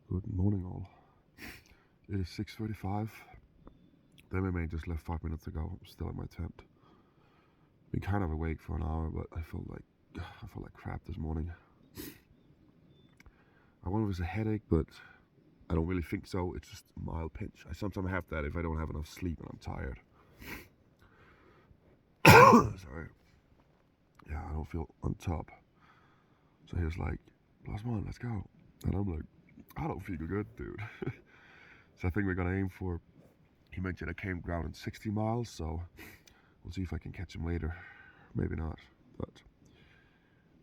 Good morning all. It is 6:35. The MMA just left 5 minutes ago. I'm still in my tent. Been kind of awake for an hour, but I felt like crap this morning. I wonder if it's a headache, but I don't really think so. It's just a mild pinch. I sometimes have that if I don't have enough sleep and I'm tired. Sorry. Yeah, I don't feel on top. So he was like, PlusOne, let's go. And I'm like, I don't feel good, dude. So I think we're gonna aim for, he mentioned a campground in 60 miles, so we'll see if I can catch him later. Maybe not, but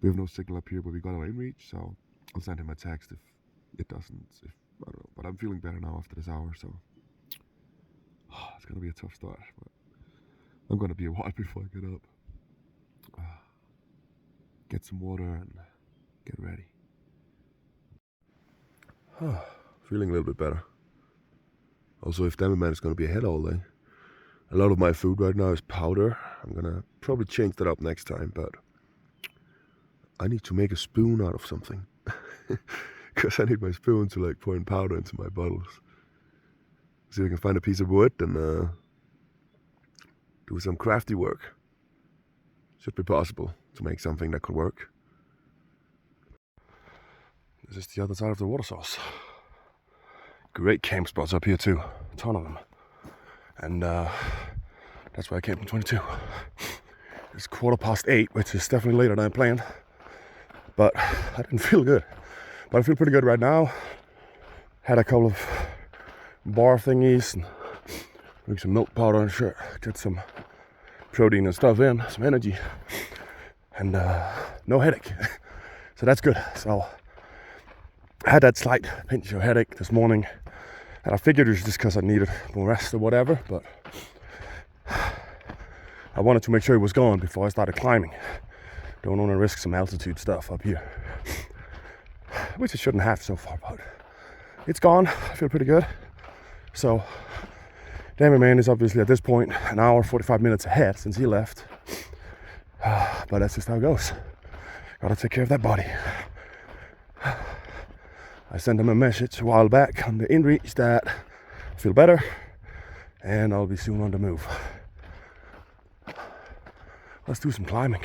we have no signal up here, but we got our inReach, so I'll send him a text if it doesn't, I don't know. But I'm feeling better now after this hour, so it's gonna be a tough start, but I'm gonna be a while before I get up. Get some water and get ready. Feeling a little bit better. Also, if Demerman is going to be ahead all day, a lot of my food right now is powder. I'm going to probably change that up next time, but I need to make a spoon out of something. Because I need my spoon to like pour in powder into my bottles. See if I can find a piece of wood and do some crafty work. Should be possible to make something that could work. This is the other side of the water source. Great camp spots up here too, a ton of them. And that's why I camped in 22. It's 8:15, which is definitely later than I planned. But I didn't feel good. But I feel pretty good right now. Had a couple of bar thingies and drink some milk powder and shit. Get some protein and stuff in, some energy. And no headache. So that's good. So I had that slight pinch of headache this morning, and I figured it was just because I needed more rest or whatever, but I wanted to make sure it was gone before I started climbing. Don't want to risk some altitude stuff up here, which I shouldn't have so far, but it's gone. I feel pretty good. So Demerman is obviously at this point an hour 45 minutes ahead since he left, but that's just how it goes. Gotta take care of that body. I sent him a message a while back on the inReach that I feel better and I'll be soon on the move. Let's do some climbing.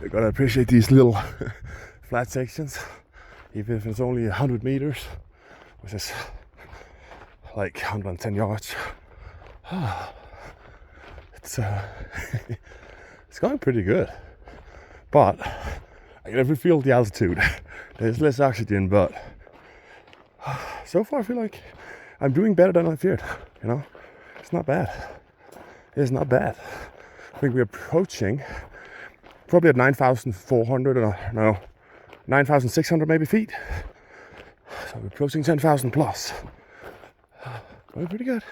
You're gonna appreciate these little flat sections. Even if it's only 100 meters, which is like 110 yards. It's it's going pretty good, but I can never feel the altitude. There's less oxygen, but so far I feel like I'm doing better than I feared. You know, it's not bad. It's not bad. I think we're approaching probably at 9,400 or no. 9,600 maybe feet. So we're approaching 10,000 plus. Going pretty good.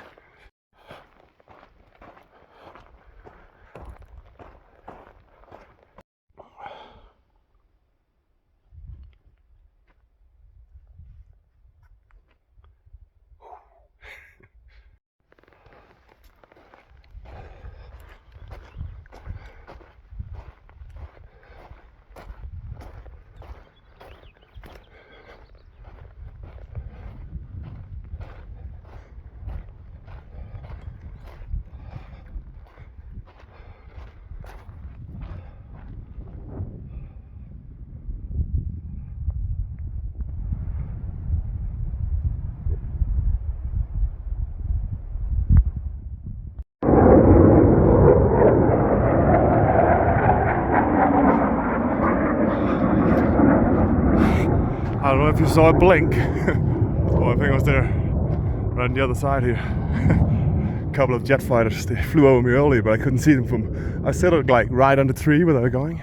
I don't know if you saw it blink. Oh, I think I was there right on the other side here. A couple of jet fighters, they flew over me earlier, but I couldn't see them from, I settled like right on the tree where they were going.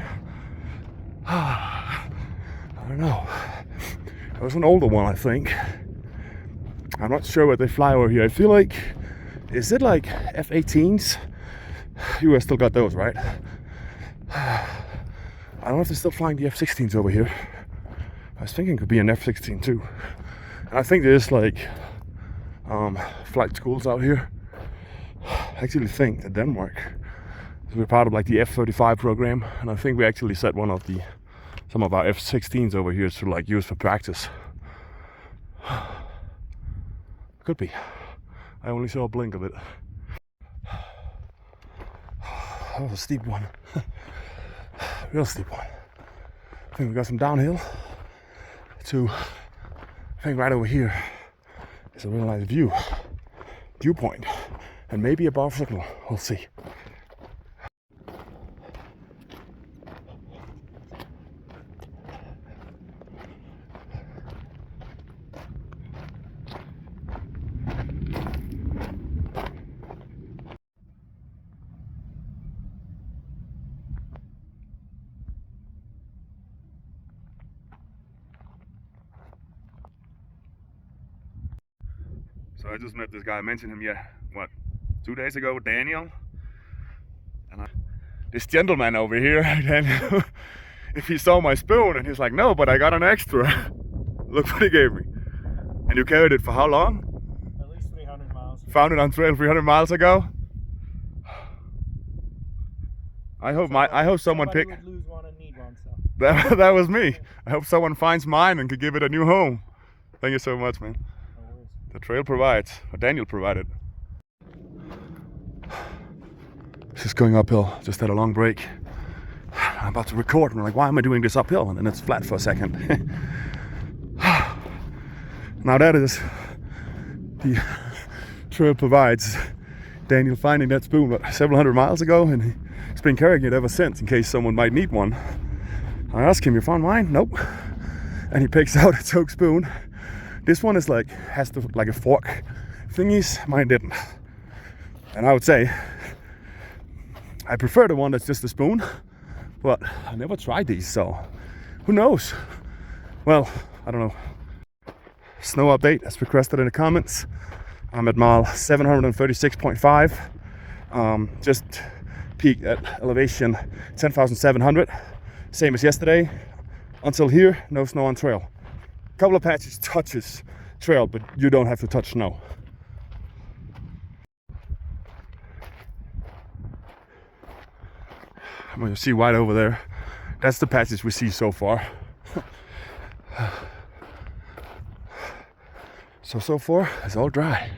I don't know. It was an older one, I think. I'm not sure what they fly over here. I feel like, is it like F-18s? You guys still got those, right? I don't know if they're still flying the F-16s over here. I was thinking it could be an F-16 too. And I think there's like flight schools out here. I actually think that Denmark, we're part of like the F-35 program, and I think we actually set some of our F-16s over here to like use for practice. Could be. I only saw a blink of it. That was a steep one. Real steep one. I think we got some downhill to, I think right over here is a real nice viewpoint, and maybe a bar signal. We'll see. So I just met this guy. I mentioned him, what, 2 days ago, Daniel. And this gentleman over here, Daniel, if he saw my spoon, and he's like, no, but I got an extra. Look what he gave me. And you carried it for how long? At least 300 miles. Found it on trail 300 miles ago. I hope someone picked. Would lose one and need one, so. That was me. I hope someone finds mine and could give it a new home. Thank you so much, man. The trail provides, or Daniel provided. Just going uphill, just had a long break. I'm about to record and I'm like, why am I doing this uphill? And then it's flat for a second. Now that is the trail provides. Daniel finding that spoon several hundred miles ago, and he's been carrying it ever since in case someone might need one. I asked him, you found mine? Nope. And he picks out a toke spoon. This one is like, has like a fork thingies, mine didn't. And I would say, I prefer the one that's just a spoon, but I never tried these, so who knows? Well, I don't know. Snow update as requested in the comments. I'm at mile 736.5. Just peaked at elevation 10,700. Same as yesterday. Until here, no snow on trail. Couple of patches touches trail, but you don't have to touch snow. I'm gonna see white over there. That's the patches we see so far. So far it's all dry.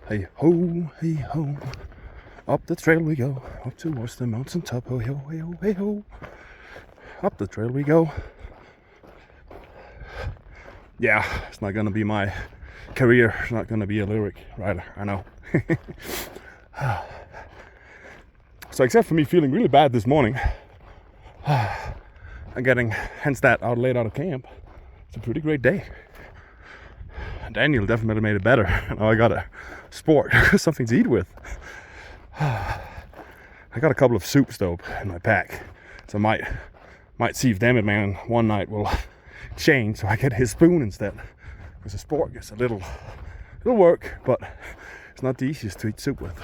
Hey ho, hey ho, up the trail we go, up towards the mountain top. Ho, ho, hey ho, hey ho, up the trail we go. Yeah, it's not gonna be my career. It's not gonna be a lyric writer, I know. So except for me feeling really bad this morning, and getting hence that laid out of camp, it's a pretty great day. Daniel definitely made it better. Now I got a sport, something to eat with. I got a couple of soups though in my pack, so might see if Damn It Man one night will change so I get his spoon instead. Because the sport gets a little work, but it's not the easiest to eat soup with.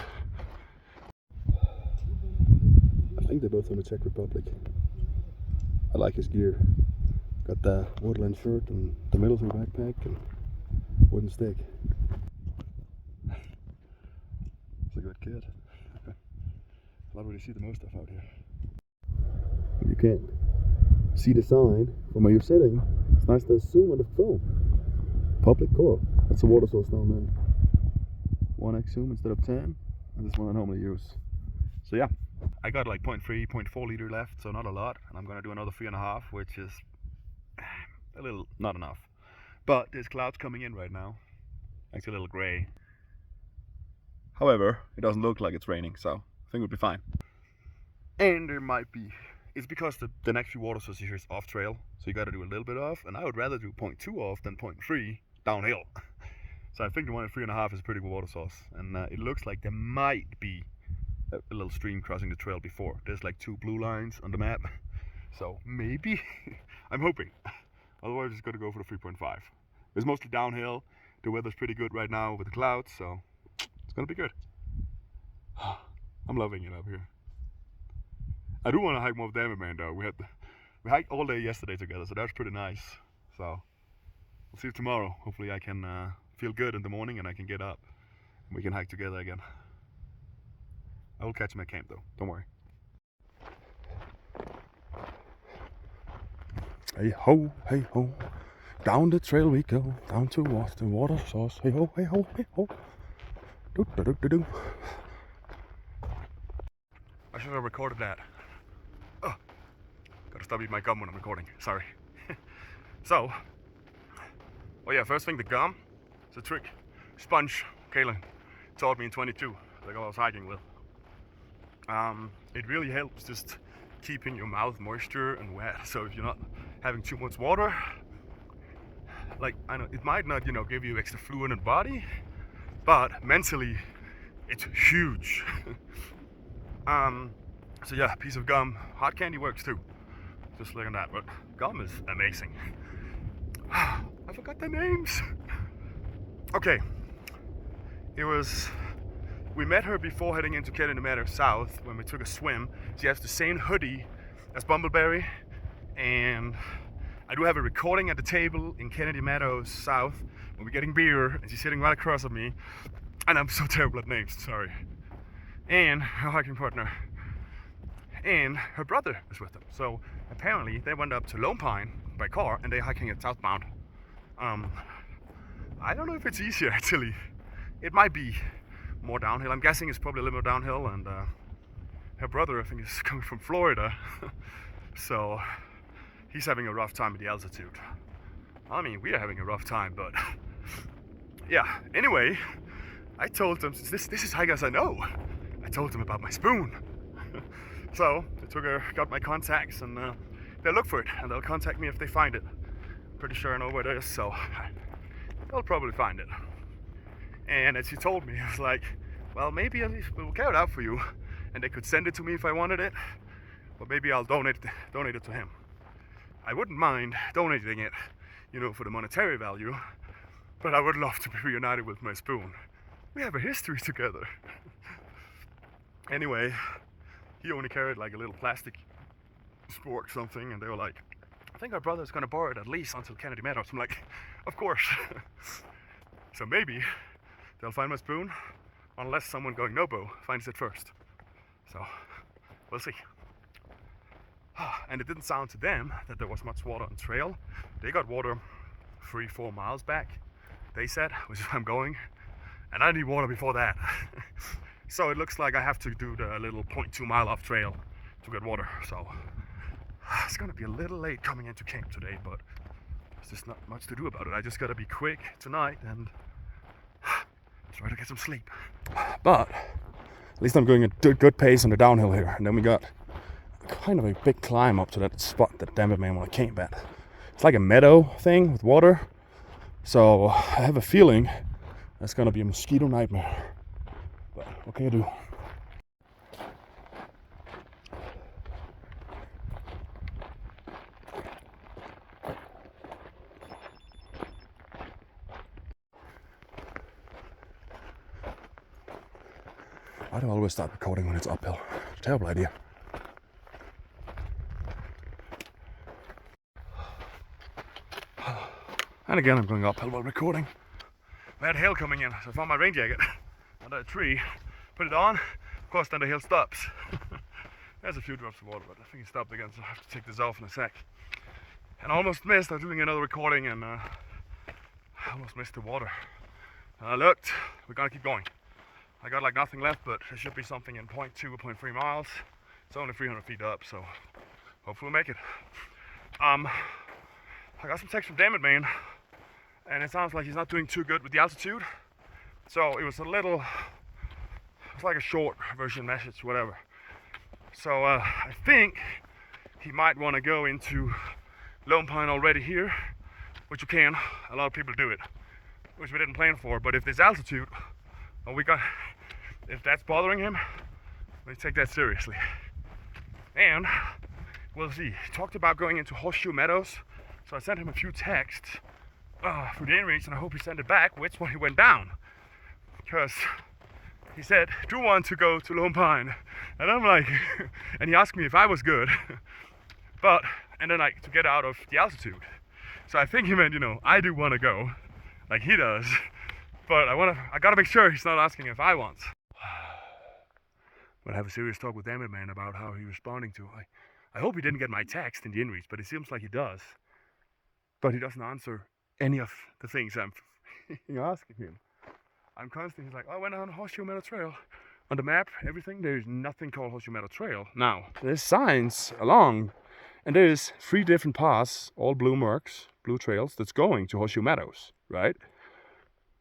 I think they're both from the Czech Republic. I like his gear. Got the woodland shirt and the military backpack and wooden stick. It's a good kid. Not really see the most stuff out here. You can't see the sign from where you're sitting. It's nice to zoom on the phone. Public coral. That's a water source down there. 1x zoom instead of 10, and this one I normally use. So yeah, I got like 0.3, 0.4 liter left, so not a lot, and I'm gonna do another 3.5, which is a little not enough. But there's clouds coming in right now. Actually a little gray. However, it doesn't look like it's raining, so I think we'll be fine. And there might be, it's because the next few water sources here is off trail, so you gotta do a little bit off, and I would rather do 0.2 off than 0.3 downhill. So I think the one at 3.5 is a pretty good water source, and it looks like there might be a little stream crossing the trail before. There's like 2 blue lines on the map, so maybe. I'm hoping. Otherwise, it's gonna go for the 3.5. It's mostly downhill. The weather's pretty good right now with the clouds, so it's gonna be good. I'm loving it up here. I do want to hike more with Damn Man though. We hiked all day yesterday together, so that's pretty nice. So we'll see you tomorrow. Hopefully I can feel good in the morning and I can get up and we can hike together again. I will catch him at camp though, don't worry. Hey ho, hey ho, down the trail we go, down towards the water source. Hey ho, hey ho, hey ho. Do do do do do. I should have recorded that. Oh, gotta stop eating my gum when I'm recording, sorry. So, oh yeah, first thing, the gum. It's a trick. Sponge, Kaylin taught me in 22, like I was hiking with. It really helps just keeping your mouth moisture and wet. So if you're not having too much water, like I know it might not, give you extra fluid in the body, but mentally it's huge. So yeah, piece of gum. Hot candy works too. Just look at that, but gum is amazing. I forgot the names. Okay, we met her before heading into Kennedy Meadows South when we took a swim. She has the same hoodie as Bumbleberry, and I do have a recording at the table in Kennedy Meadows South when we're getting beer, and she's sitting right across of me, and I'm so terrible at names, sorry. And her hiking partner, and her brother is with them. So apparently they went up to Lone Pine by car, and they're hiking at Southbound. I don't know if it's easier actually. It might be more downhill. I'm guessing it's probably a little more downhill, and her brother I think is coming from Florida, so he's having a rough time with the altitude. I mean, we are having a rough time, but yeah. Anyway, I told them, this is hikers I know. I told them about my spoon. So they got my contacts, and they'll look for it, and they'll contact me if they find it. Pretty sure I know where it is, so they'll probably find it. And as she told me, I was like, well, maybe we'll carry it out for you, and they could send it to me if I wanted it, but maybe I'll donate it to him. I wouldn't mind donating it, for the monetary value, but I would love to be reunited with my spoon. We have a history together. Anyway, he only carried like a little plastic spork something, and they were like, I think our brother's gonna borrow it at least until Kennedy Meadows. I'm like, of course. So maybe they'll find my spoon, unless someone going Nobo finds it first. So, we'll see. And it didn't sound to them that there was much water on trail. They got water 3-4 miles back, they said, which is where I'm going. And I need water before that. So it looks like I have to do the little 0.2 mile off trail to get water. So it's gonna be a little late coming into camp today, but there's just not much to do about it. I just gotta be quick tonight and try to get some sleep. But at least I'm going at a good pace on the downhill here. And then we got kind of a big climb up to that spot that Damn Man want to camp at. It's like a meadow thing with water. So I have a feeling that's gonna be a mosquito nightmare. But what can you do? Why do I always start recording when it's uphill? Terrible idea. And again, I'm going uphill while recording. I had hail coming in, so I found my rain jacket under a tree, put it on. Of course, then the hail stops. There's a few drops of water, but I think it stopped again, so I have to take this off in a sec. And I almost missed. I was doing another recording, and I almost missed the water. I looked. We're gonna keep going. I got like nothing left, but there should be something in 0.2 or 0.3 miles. It's only 300 feet up, so hopefully we'll make it. I got some text from Damn Man, and it sounds like he's not doing too good with the altitude. So it was a little It's like a short version message, whatever. So I think he might want to go into Lone Pine already here, which you can. A lot of people do it, which we didn't plan for. But if there's altitude, if that's bothering him, we take that seriously. And we'll see. He talked about going into Horseshoe Meadows, so I sent him a few texts through the inReach, and I hope he sent it back which one he went down, because he said Drew wants to go to Lone Pine, and I'm like, and he asked me if I was good, and then like to get out of the altitude. So I think he meant, you know, I do want to go, like he does, but I gotta make sure he's not asking if I want. But I have a serious talk with Dammit Man about how he's responding to. I hope he didn't get my text in the inReach, but it seems like he does. But he doesn't answer any of the things I'm asking him. I'm constantly, he's like, oh, I went on Horseshoe Meadow Trail. On the map, everything, there's nothing called Horseshoe Meadow Trail. Now, there's signs along, and there's 3 different paths, all blue marks, blue trails, that's going to Horseshoe Meadows, right?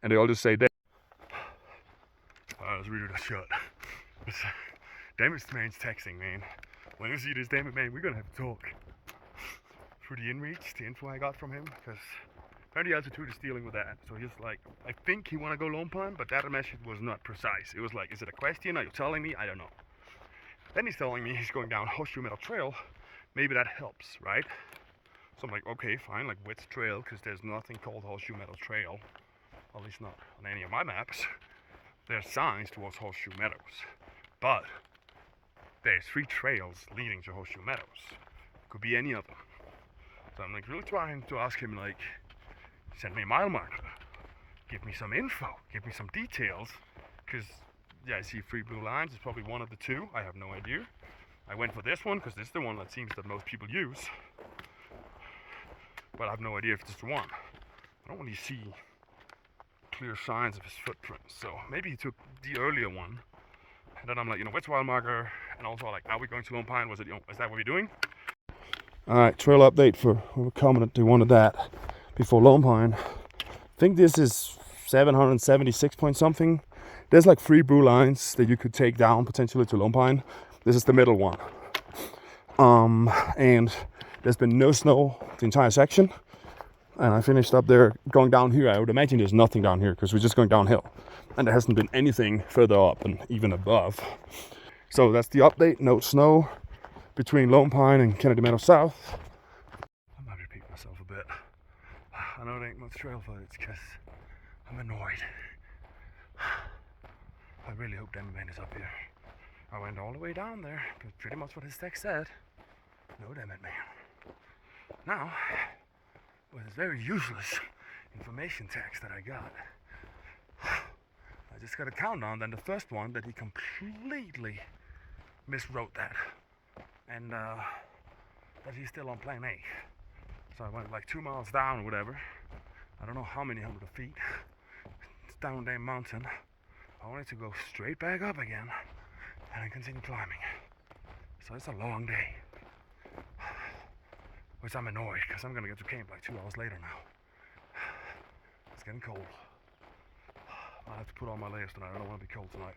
And they all just say that. Let's read it shut. Dammit Man's texting, man. When you see this, Dammit Man, we're gonna have to talk. Through the inReach, the info I got from him, because apparently altitude is dealing with that. So he's like, I think he want to go Lone Pine, but that message was not precise. It was like, is it a question? Are you telling me? I don't know. Then he's telling me he's going down Horseshoe Meadow Trail. Maybe that helps, right? So I'm like, okay, fine, like which trail? Because there's nothing called Horseshoe Meadow Trail, at least not on any of my maps. There's signs towards Horseshoe Meadows, but there's 3 trails leading to Horseshoe Meadows. Could be any of them. So I'm like really trying to ask him, like, send me a mile marker, give me some info, give me some details, because yeah, I see 3 blue lines. It's probably one of the 2. I have no idea. I went for this one because this is the one that seems that most people use, but I have no idea if it's the one. I don't really see clear signs of his footprint, so maybe he took the earlier one. And then I'm like, you know, which mile marker, and also like, are we going to Lone Pine? Was it, you know, is that what we're doing? All right, trail update for whoever commented they wanted that before Lone Pine. I think this is 776 point something. There's like 3 blue lines that you could take down potentially to Lone Pine. This is the middle one. And there's been no snow the entire section. And I finished up there going down here. I would imagine there's nothing down here because we're just going downhill. And there hasn't been anything further up and even above. So that's the update. No snow between Lone Pine and Kennedy Meadow South. I might repeat myself a bit. I know there ain't much trail footage because I'm annoyed. I really hope Dammit Man is up here. I went all the way down there, but pretty much what his text said. No Dammit Man. Now, with this very useless information text that I got, I just got a countdown. Then the first one that he completely miswrote that, and that he's still on plan A. So I went like 2 miles down or whatever. I don't know how many hundred of feet. It's down damn mountain. I wanted to go straight back up again and then continue climbing. So it's a long day, which I'm annoyed because I'm gonna get to camp like 2 hours later now. It's getting cold. I have to put on my layers tonight. I don't want to be cold tonight.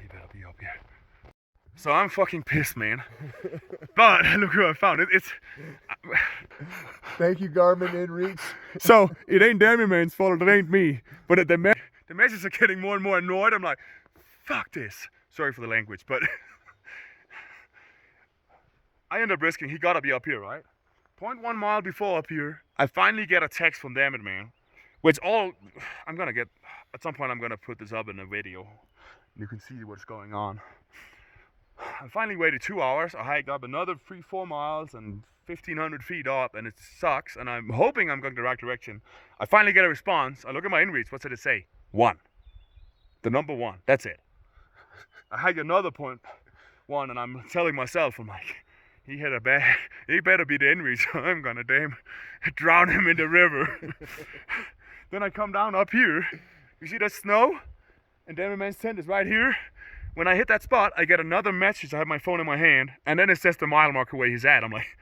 You better be up here. So I'm fucking pissed, man. But look who I found. It's Thank you, Garmin inReach. so it ain't Dammit Man's fault. It ain't me. But the messages are getting more and more annoyed. I'm like, fuck this. Sorry for the language, but I end up risking. He gotta be up here, right? 0.1 mile before up here, I finally get a text from Dammit Man, which I'm gonna get at some point. I'm gonna put this up in a video. You can see what's going on. I finally waited 2 hours. I hiked up another 3-4 miles and 1,500 feet up, and it sucks. And I'm hoping I'm going the right direction. I finally get a response. I look at my inReach. What did it say? 1. The number 1. That's it. I hiked another 0.1, and I'm telling myself, I'm like, he better be the inReach. I'm gonna damn drown him in the river. Then I come down up here. You see that snow? And Dammit Man's tent is right here. When I hit that spot, I get another message. I have my phone in my hand, and then it says the mile marker where he's at. I'm like,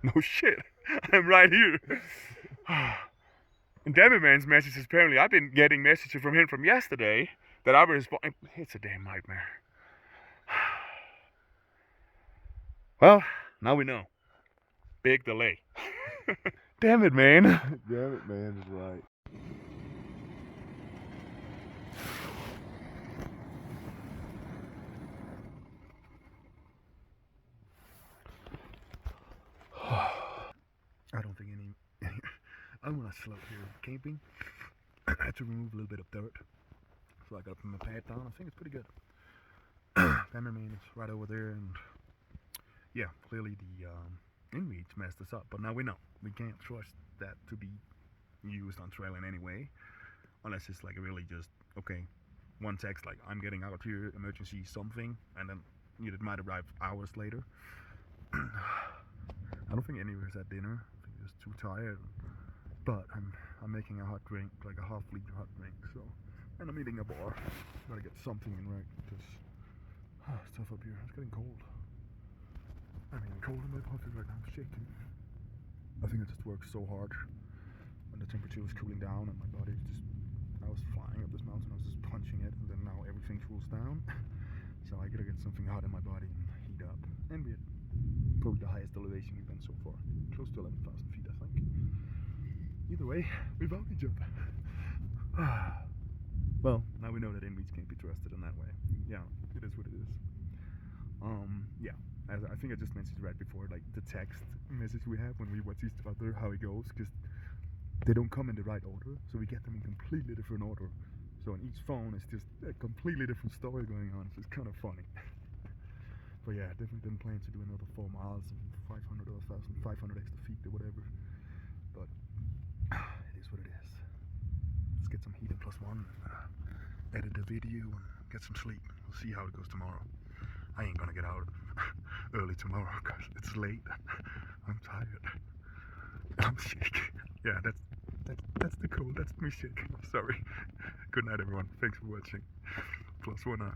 no shit, I'm right here. And David Man's messages, apparently I've been getting messages from him from yesterday that I was responding. It's a damn nightmare. Well, now we know. Big delay. Damn it, man. Damn it, man, is right. I don't think any I'm on a slope here camping. I had to remove a little bit of dirt. So I got to put my pad down. I think it's pretty good. Cameraman is right over there, and yeah, clearly the inReach messed us up, but now we know. We can't trust that to be used on trail in any way, unless it's like really just, okay, one text like, I'm getting out here, emergency something, and then it might arrive hours later. I don't think anywhere's at dinner. I think just too tired. But I'm making a hot drink, like a half-liter hot drink. So, and I'm eating a bar. Gotta get something in right because it's tough up here. It's getting cold. I'm getting cold in my pocket right now. I'm shaking. I think I just worked so hard when the temperature was cooling down and my body just. I was flying up this mountain. I was just punching it, and then now everything cools down. So I gotta get something hot in my body and heat up. And we're probably the highest elevation we've been so far, close to 11,000 feet, I think. Either way, we found each other. Well, now we know that inReach can't be trusted in that way. Yeah, it is what it is. Yeah, as I think I just mentioned right before, like the text message we have when we watch each other, how it goes, because they don't come in the right order, so we get them in completely different order. So on each phone, it's just a completely different story going on. So it's kind of funny. But yeah, definitely didn't plan to do another 4 miles and 500 or 1,500 extra feet or whatever. But it is what it is. Let's get some heat in +1, edit the video, and get some sleep. We'll see how it goes tomorrow. I ain't gonna get out early tomorrow because it's late. I'm tired. I'm sick. Yeah, that's the cold. That's me sick. Sorry. Good night, everyone. Thanks for watching. +1 out.